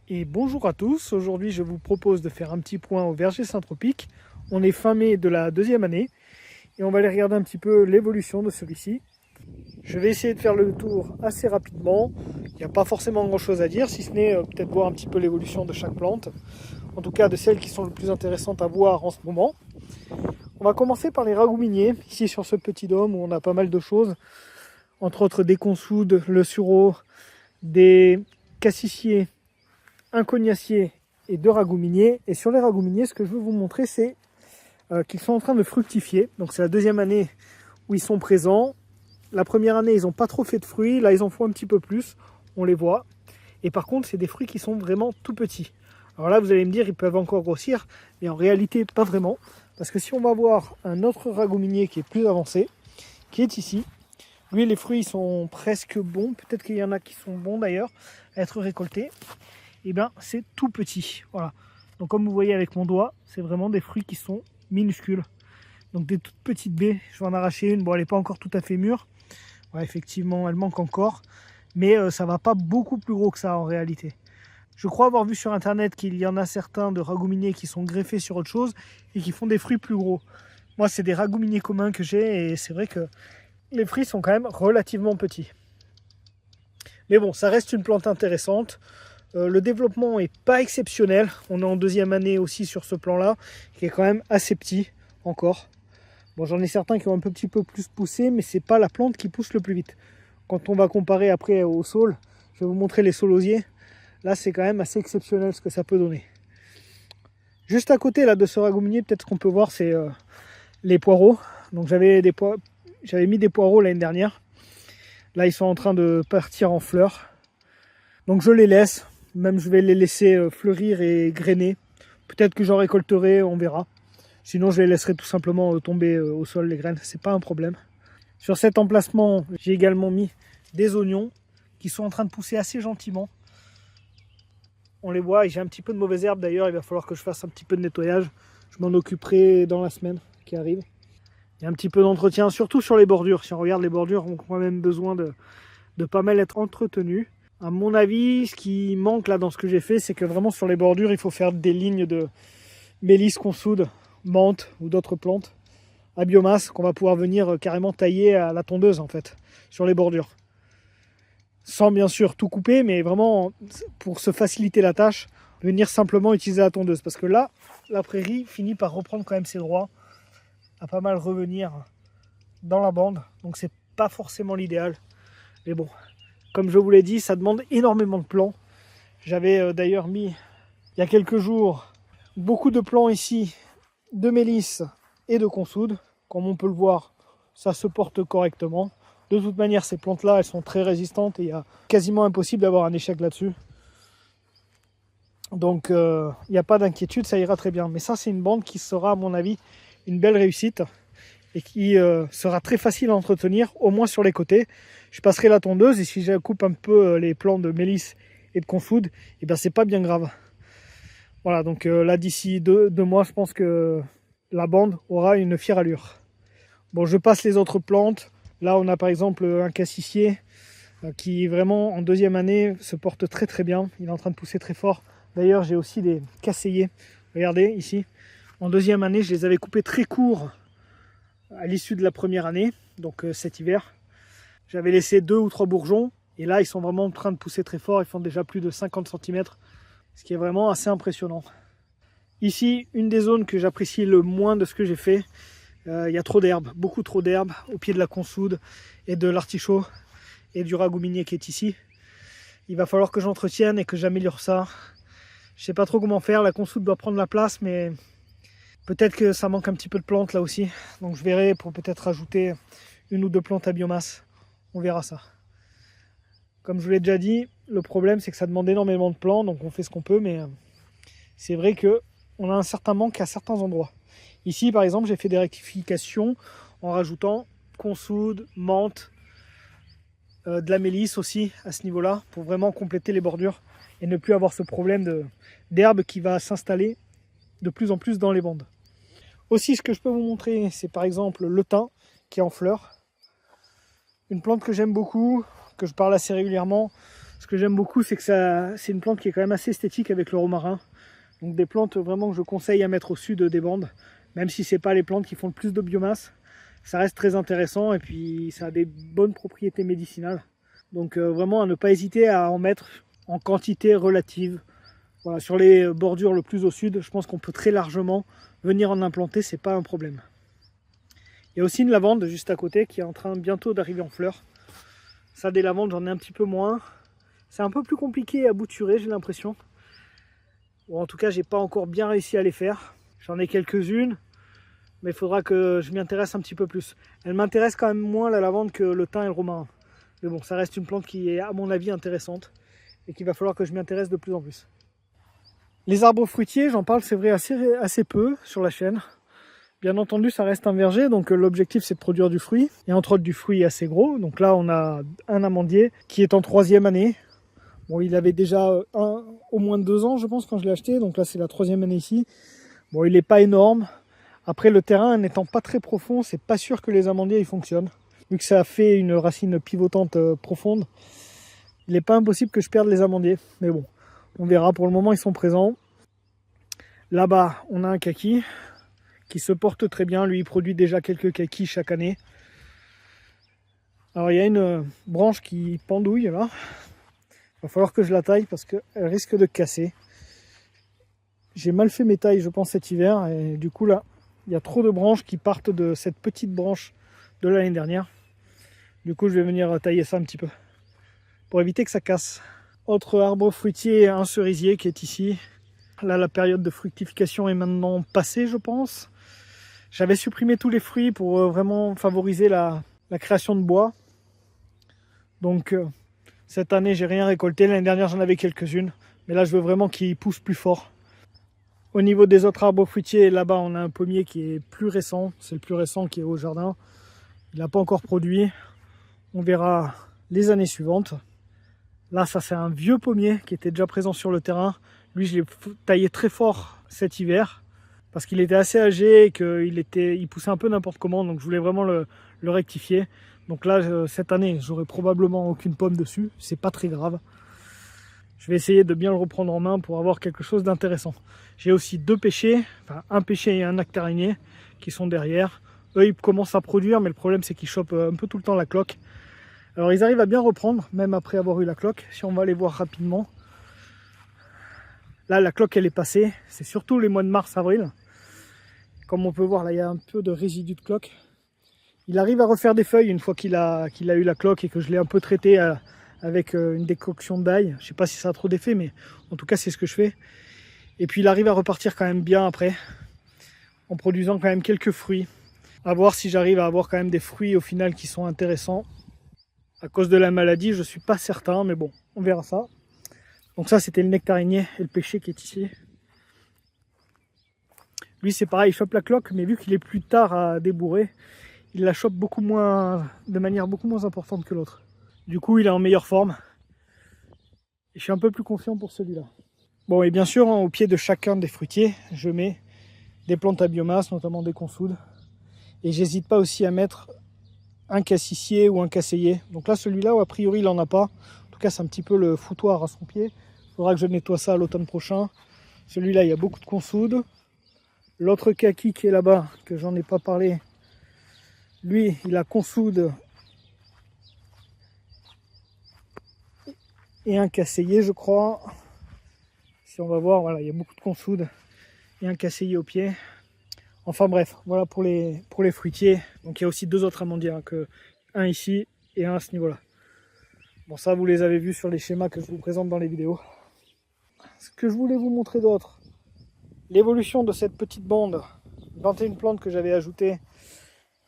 Et bonjour à tous, aujourd'hui je vous propose de faire un petit point au verger Saint-Tropique. On est fin mai de la deuxième année et on va aller regarder un petit peu l'évolution de celui-ci. Je vais essayer de faire le tour assez rapidement, il n'y a pas forcément grand chose à dire, si ce n'est peut-être voir un petit peu l'évolution de chaque plante, en tout cas de celles qui sont les plus intéressantes à voir en ce moment. On va commencer par les ragouminaers, ici sur ce petit dôme où on a pas mal de choses, entre autres des consoudes, le sureau, des cassissiers, un cognacier et deux ragouminaers. Et sur les ragouminaers, ce que je veux vous montrer, c'est qu'ils sont en train de fructifier. Donc c'est la deuxième année où ils sont présents. La première année, ils n'ont pas trop fait de fruits. Là, ils en font un petit peu plus. On les voit. Et par contre, c'est des fruits qui sont vraiment tout petits. Alors là, vous allez me dire, ils peuvent encore grossir. Mais en réalité, pas vraiment. Parce que si on va voir un autre ragouminier qui est plus avancé, qui est ici, lui, les fruits sont presque bons. Peut-être qu'il y en a qui sont bons d'ailleurs à être récoltés. Et bien c'est tout petit. Voilà. Donc comme vous voyez avec mon doigt, c'est vraiment des fruits qui sont minuscules. Donc des toutes petites baies. Je vais en arracher une. Bon, elle n'est pas encore tout à fait mûre. Ouais, effectivement, elle manque encore. Mais ça va pas beaucoup plus gros que ça en réalité. Je crois avoir vu sur internet qu'il y en a certains de ragouminaers qui sont greffés sur autre chose et qui font des fruits plus gros. Moi, c'est des ragouminaers communs que j'ai et c'est vrai que les fruits sont quand même relativement petits. Mais bon, ça reste une plante intéressante. Le développement n'est pas exceptionnel. On est en deuxième année aussi sur ce plan-là, qui est quand même assez petit encore. Bon, j'en ai certains qui ont un petit peu plus poussé, mais c'est pas la plante qui pousse le plus vite. Quand on va comparer après au saule, je vais vous montrer les saulosiers. Là, c'est quand même assez exceptionnel ce que ça peut donner. Juste à côté là de ce ragouminier, peut-être ce qu'on peut voir, c'est les poireaux. Donc j'avais mis des poireaux l'année dernière. Là, ils sont en train de partir en fleurs. Donc je les laisse. Même je vais les laisser fleurir et grainer. Peut-être que j'en récolterai, on verra. Sinon je les laisserai tout simplement tomber au sol les graines, c'est pas un problème. Sur cet emplacement, j'ai également mis des oignons qui sont en train de pousser assez gentiment. On les voit et j'ai un petit peu de mauvaise herbe d'ailleurs, il va falloir que je fasse un petit peu de nettoyage. Je m'en occuperai dans la semaine qui arrive. Il y a un petit peu d'entretien, surtout sur les bordures. Si on regarde les bordures, on a quand même besoin de pas mal être entretenu. À mon avis, ce qui manque là dans ce que j'ai fait, c'est que vraiment sur les bordures, il faut faire des lignes de mélisse, consoude, menthe ou d'autres plantes à biomasse qu'on va pouvoir venir carrément tailler à la tondeuse en fait, sur les bordures. Sans bien sûr tout couper, mais vraiment pour se faciliter la tâche, venir simplement utiliser la tondeuse. Parce que là, la prairie finit par reprendre quand même ses droits, à pas mal revenir dans la bande. Donc c'est pas forcément l'idéal. Mais bon, comme je vous l'ai dit, ça demande énormément de plants. J'avais d'ailleurs mis, il y a quelques jours, beaucoup de plants ici, de mélisse et de consoude. Comme on peut le voir, ça se porte correctement. De toute manière, ces plantes-là, elles sont très résistantes et il y a quasiment impossible d'avoir un échec là-dessus. Donc, il n'y a pas d'inquiétude, ça ira très bien. Mais ça, c'est une bande qui sera, à mon avis, une belle réussite et qui sera très facile à entretenir, au moins sur les côtés. Je passerai la tondeuse et si je coupe un peu les plants de mélisse et de consoude, et ben c'est pas bien grave. Voilà, donc là d'ici deux mois, je pense que la bande aura une fière allure. Bon, je passe les autres plantes. Là, on a par exemple un cassissier qui vraiment en deuxième année se porte très très bien. Il est en train de pousser très fort. D'ailleurs, j'ai aussi des casseillers. Regardez ici. En deuxième année, je les avais coupés très courts à l'issue de la première année, donc cet hiver. J'avais laissé 2 ou 3 bourgeons et là ils sont vraiment en train de pousser très fort, ils font déjà plus de 50 cm, ce qui est vraiment assez impressionnant. Ici, une des zones que j'apprécie le moins de ce que j'ai fait, il y a trop d'herbe, beaucoup trop d'herbe au pied de la consoude et de l'artichaut et du ragouminier qui est ici. Il va falloir que j'entretienne et que j'améliore ça. Je sais pas trop comment faire, la consoude doit prendre la place, mais peut-être que ça manque un petit peu de plantes là aussi. Donc je verrai pour peut-être rajouter 1 ou 2 plantes à biomasse. On verra ça. Comme je vous l'ai déjà dit, le problème c'est que ça demande énormément de plants, donc on fait ce qu'on peut, mais c'est vrai qu'on a un certain manque à certains endroits. Ici par exemple, j'ai fait des rectifications en rajoutant consoude, menthe, de la mélisse aussi à ce niveau-là, pour vraiment compléter les bordures et ne plus avoir ce problème d'herbe qui va s'installer de plus en plus dans les bandes. Aussi, ce que je peux vous montrer, c'est par exemple le thym qui est en fleurs. Une plante que j'aime beaucoup, que je parle assez régulièrement. Ce que j'aime beaucoup, c'est que c'est une plante qui est quand même assez esthétique avec le romarin. Donc des plantes vraiment que je conseille à mettre au sud des bandes, même si ce n'est pas les plantes qui font le plus de biomasse. Ça reste très intéressant et puis ça a des bonnes propriétés médicinales. Donc vraiment à ne pas hésiter à en mettre en quantité relative. Voilà, sur les bordures le plus au sud, je pense qu'on peut très largement venir en implanter, c'est pas un problème. Il y a aussi une lavande juste à côté qui est en train bientôt d'arriver en fleurs. Ça, des lavandes, j'en ai un petit peu moins. C'est un peu plus compliqué à bouturer, j'ai l'impression. Ou en tout cas, j'ai pas encore bien réussi à les faire. J'en ai quelques-unes, mais il faudra que je m'y intéresse un petit peu plus. Elle m'intéresse quand même moins la lavande que le thym et le romarin. Mais bon, ça reste une plante qui est à mon avis intéressante et qu'il va falloir que je m'y intéresse de plus en plus. Les arbres fruitiers, j'en parle, c'est vrai, assez peu sur la chaîne. Bien entendu, ça reste un verger, donc l'objectif c'est de produire du fruit, et entre autres du fruit assez gros. Donc là, on a un amandier qui est en 3e année. Bon, il avait déjà au moins 2 ans, je pense, quand je l'ai acheté, donc là c'est la 3e année ici. Bon, il n'est pas énorme. Après, le terrain n'étant pas très profond, c'est pas sûr que les amandiers ils fonctionnent. Vu que ça a fait une racine pivotante profonde, il n'est pas impossible que je perde les amandiers. Mais bon, on verra. Pour le moment, ils sont présents. Là-bas, on a un kaki qui se porte très bien. Lui, il produit déjà quelques kakis chaque année. Alors, il y a une branche qui pendouille là. Il va falloir que je la taille parce qu'elle risque de casser. J'ai mal fait mes tailles, je pense, cet hiver. Et du coup, là, il y a trop de branches qui partent de cette petite branche de l'année dernière. Du coup, je vais venir tailler ça un petit peu pour éviter que ça casse. Autre arbre fruitier, un cerisier qui est ici. Là, la période de fructification est maintenant passée, je pense. J'avais supprimé tous les fruits pour vraiment favoriser la création de bois. Donc, cette année, j'ai rien récolté. L'année dernière, j'en avais quelques-unes. Mais là, je veux vraiment qu'ils poussent plus fort. Au niveau des autres arbres fruitiers, là-bas, on a un pommier qui est plus récent. C'est le plus récent qui est au jardin. Il n'a pas encore produit. On verra les années suivantes. Là, ça, c'est un vieux pommier qui était déjà présent sur le terrain. Lui, je l'ai taillé très fort cet hiver parce qu'il était assez âgé et qu'il poussait un peu n'importe comment. Donc, je voulais vraiment le rectifier. Donc là, cette année, j'aurai probablement aucune pomme dessus. C'est pas très grave. Je vais essayer de bien le reprendre en main pour avoir quelque chose d'intéressant. J'ai aussi 2 pêchers, enfin un pêcher et un nectarinier qui sont derrière. Eux, ils commencent à produire, mais le problème, c'est qu'ils chopent un peu tout le temps la cloque. Alors, ils arrivent à bien reprendre, même après avoir eu la cloque. Si on va les voir rapidement. Là, la cloque, elle est passée. C'est surtout les mois de mars-avril. Comme on peut voir, là, il y a un peu de résidus de cloque. Il arrive à refaire des feuilles une fois qu'il a eu la cloque et que je l'ai un peu traité avec une décoction d'ail. Je ne sais pas si ça a trop d'effet, mais en tout cas, c'est ce que je fais. Et puis, il arrive à repartir quand même bien après, en produisant quand même quelques fruits. À voir si j'arrive à avoir quand même des fruits au final qui sont intéressants. À cause de la maladie, je ne suis pas certain, mais bon, on verra ça. Donc ça, c'était le nectarinier et le pêcher qui est ici. Lui, c'est pareil, il chope la cloque, mais vu qu'il est plus tard à débourrer, il la chope de manière beaucoup moins importante que l'autre. Du coup, il est en meilleure forme. Et je suis un peu plus confiant pour celui-là. Bon, et bien sûr, au pied de chacun des fruitiers, je mets des plantes à biomasse, notamment des consoudes. Et j'hésite pas aussi à mettre un cassissier ou un casseillier. Donc là, celui-là, a priori, il n'en a pas. En tout cas, c'est un petit peu le foutoir à son pied. Il faudra que je nettoie ça à l'automne prochain. Celui-là, il y a beaucoup de consoudes. L'autre kaki qui est là-bas, que j'en ai pas parlé, lui, il a consoude et un casseillier, je crois. Si on va voir, voilà, il y a beaucoup de consoudes et un casseillier au pied. Enfin bref, voilà pour les fruitiers. Donc il y a aussi 2 autres amandiers, un ici et un à ce niveau-là. Bon, ça, vous les avez vus sur les schémas que je vous présente dans les vidéos. Ce que je voulais vous montrer d'autre, l'évolution de cette petite bande, 21 plantes que j'avais ajoutées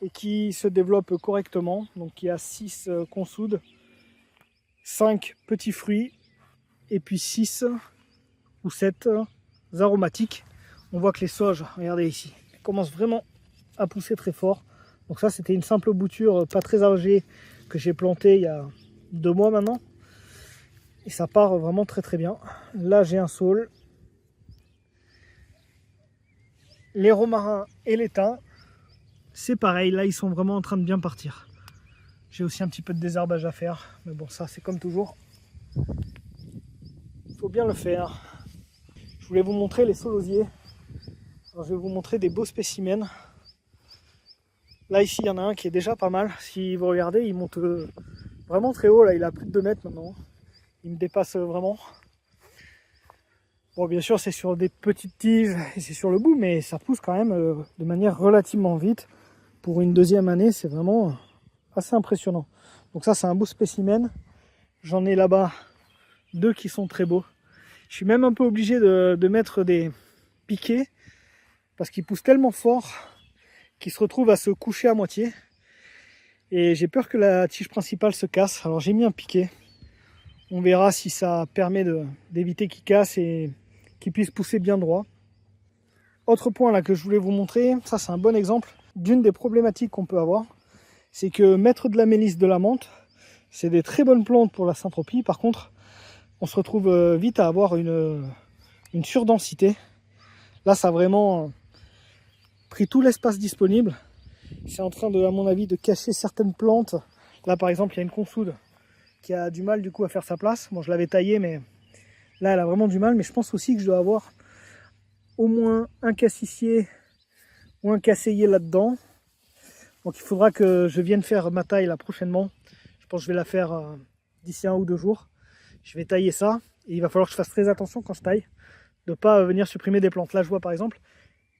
et qui se développe correctement. Donc il y a 6 consoudes, 5 petits fruits et puis 6 ou 7 aromatiques. On voit que les sauges, regardez ici, commencent vraiment à pousser très fort. Donc ça, c'était une simple bouture pas très âgée que j'ai plantée il y a 2 mois maintenant. Et ça part vraiment très très bien. Là, j'ai un saule. Les romarins et les thym, c'est pareil. Là, ils sont vraiment en train de bien partir. J'ai aussi un petit peu de désherbage à faire. Mais bon, ça, c'est comme toujours. Il faut bien le faire. Je voulais vous montrer les solosiers. Alors, je vais vous montrer des beaux spécimens. Là ici il y en a un qui est déjà pas mal. Si vous regardez, il monte vraiment très haut. Là il a plus de 2 mètres maintenant. Il me dépasse vraiment. Bon, bien sûr c'est sur des petites tiges et c'est sur le bout, mais ça pousse quand même de manière relativement vite. Pour une deuxième année, c'est vraiment assez impressionnant. Donc ça c'est un beau spécimen. J'en ai là-bas 2 qui sont très beaux. Je suis même un peu obligé de mettre des piquets parce qu'ils poussent tellement fort qu'ils se retrouvent à se coucher à moitié. Et j'ai peur que la tige principale se casse. Alors j'ai mis un piquet. On verra si ça permet d'éviter qu'il casse et qu'il puisse pousser bien droit. Autre point là que je voulais vous montrer, ça c'est un bon exemple d'une des problématiques qu'on peut avoir. C'est que mettre de la mélisse, de la menthe, c'est des très bonnes plantes pour la syntropie. Par contre, on se retrouve vite à avoir une surdensité. Là ça a vraiment pris tout l'espace disponible. C'est en train de, à mon avis, de cacher certaines plantes. Là par exemple il y a une consoude qui a du mal du coup à faire sa place. Bon, je l'avais taillée, mais là elle a vraiment du mal. Mais je pense aussi que je dois avoir au moins un cassissier ou un casseillier là-dedans. Donc il faudra que je vienne faire ma taille là prochainement. Je pense que je vais la faire d'ici 1 ou 2 jours. Je vais tailler ça et il va falloir que je fasse très attention quand je taille de ne pas venir supprimer des plantes. Là je vois par exemple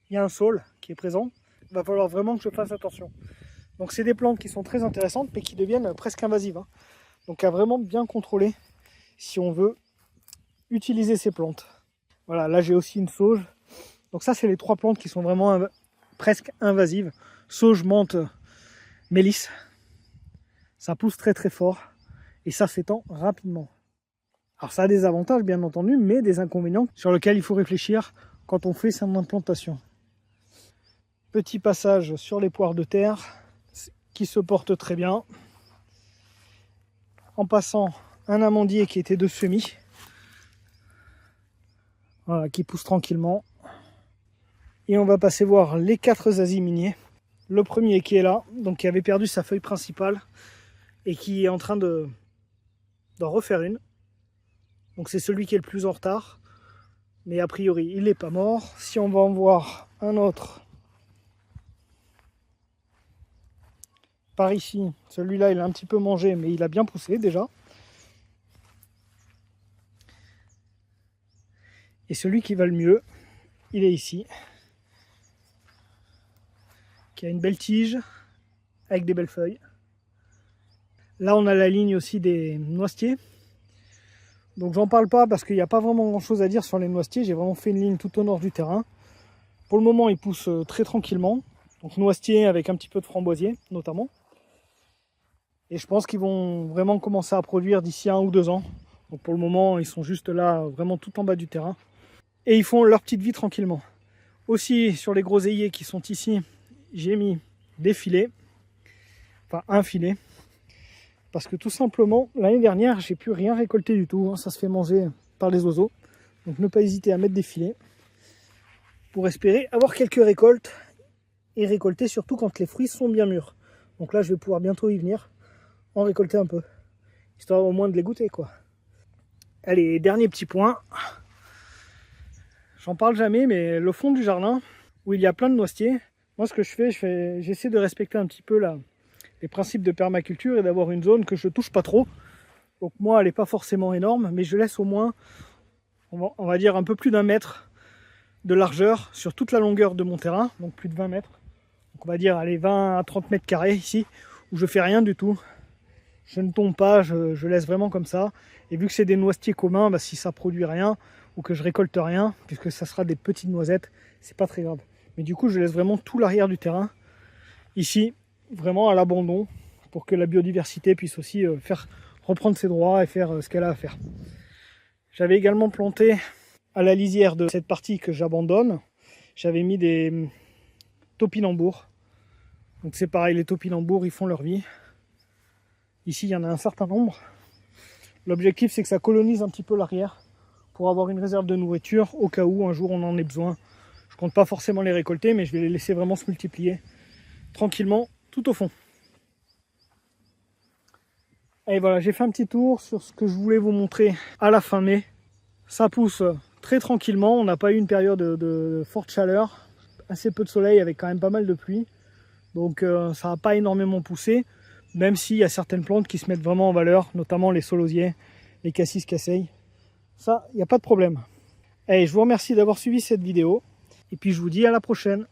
il y a un saule qui est présent. Il va falloir vraiment que je fasse attention. Donc c'est des plantes qui sont très intéressantes mais qui deviennent presque invasives. Hein. Donc à vraiment bien contrôler si on veut utiliser ces plantes. Voilà, là j'ai aussi une sauge. Donc ça c'est les 3 plantes qui sont vraiment presque invasives. Sauge, menthe, mélisse. Ça pousse très très fort et ça s'étend rapidement. Alors ça a des avantages bien entendu, mais des inconvénients sur lesquels il faut réfléchir quand on fait son implantation. Petit passage sur les poires de terre qui se portent très bien. En passant un amandier qui était de semis. Voilà, qui pousse tranquillement. Et on va passer voir les 4 zaziminiers. Le premier qui est là, donc qui avait perdu sa feuille principale et qui est en train d'en refaire une. Donc c'est celui qui est le plus en retard. Mais a priori, il n'est pas mort. Si on va en voir un autre par ici, celui-là il a un petit peu mangé, mais il a bien poussé déjà. Et celui qui va le mieux, il est ici. Qui a une belle tige avec des belles feuilles. Là on a la ligne aussi des noisetiers. Donc j'en parle pas parce qu'il n'y a pas vraiment grand chose à dire sur les noisetiers. J'ai vraiment fait une ligne tout au nord du terrain. Pour le moment ils poussent très tranquillement. Donc noisetiers avec un petit peu de framboisier notamment. Et je pense qu'ils vont vraiment commencer à produire d'ici 1 ou 2 ans. Donc pour le moment ils sont juste là vraiment tout en bas du terrain. Et ils font leur petite vie tranquillement. Aussi sur les groseilliers qui sont ici, j'ai mis des filets. Enfin un filet. Parce que tout simplement, l'année dernière, j'ai pu rien récolter du tout. Hein. Ça se fait manger par les oiseaux. Donc ne pas hésiter à mettre des filets. Pour espérer avoir quelques récoltes. Et récolter surtout quand les fruits sont bien mûrs. Donc là, je vais pouvoir bientôt y venir. En récolter un peu. Histoire au moins de les goûter, quoi. Allez, dernier petit point. J'en parle jamais, mais le fond du jardin, où il y a plein de noisetiers. Moi, ce que je fais, j'essaie de respecter un petit peu les principes de permaculture et d'avoir une zone que je touche pas trop. Donc moi elle n'est pas forcément énorme, mais je laisse au moins, on va dire un peu plus d'1 mètre de largeur sur toute la longueur de mon terrain, donc plus de 20 mètres. Donc on va dire allez, 20 à 30 mètres carrés ici, où je fais rien du tout. Je ne tombe pas, je laisse vraiment comme ça. Et vu que c'est des noisetiers communs, bah, si ça produit rien, ou que je récolte rien, puisque ça sera des petites noisettes, c'est pas très grave. Mais du coup je laisse vraiment tout l'arrière du terrain, ici, vraiment à l'abandon, pour que la biodiversité puisse aussi reprendre ses droits et faire ce qu'elle a à faire. J'avais également planté à la lisière de cette partie que j'abandonne, j'avais mis des topinambours. Donc c'est pareil, les topinambours ils font leur vie. Ici il y en a un certain nombre. L'objectif c'est que ça colonise un petit peu l'arrière pour avoir une réserve de nourriture au cas où un jour on en ait besoin. Je compte pas forcément les récolter, mais je vais les laisser vraiment se multiplier tranquillement tout au fond. Et voilà, j'ai fait un petit tour sur ce que je voulais vous montrer à la fin mai. Ça pousse très tranquillement, on n'a pas eu une période de forte chaleur, assez peu de soleil avec quand même pas mal de pluie. Donc ça n'a pas énormément poussé, même s'il y a certaines plantes qui se mettent vraiment en valeur, notamment les solosiers, les cassis casseilles. Ça, il n'y a pas de problème. Allez, je vous remercie d'avoir suivi cette vidéo, et puis je vous dis à la prochaine.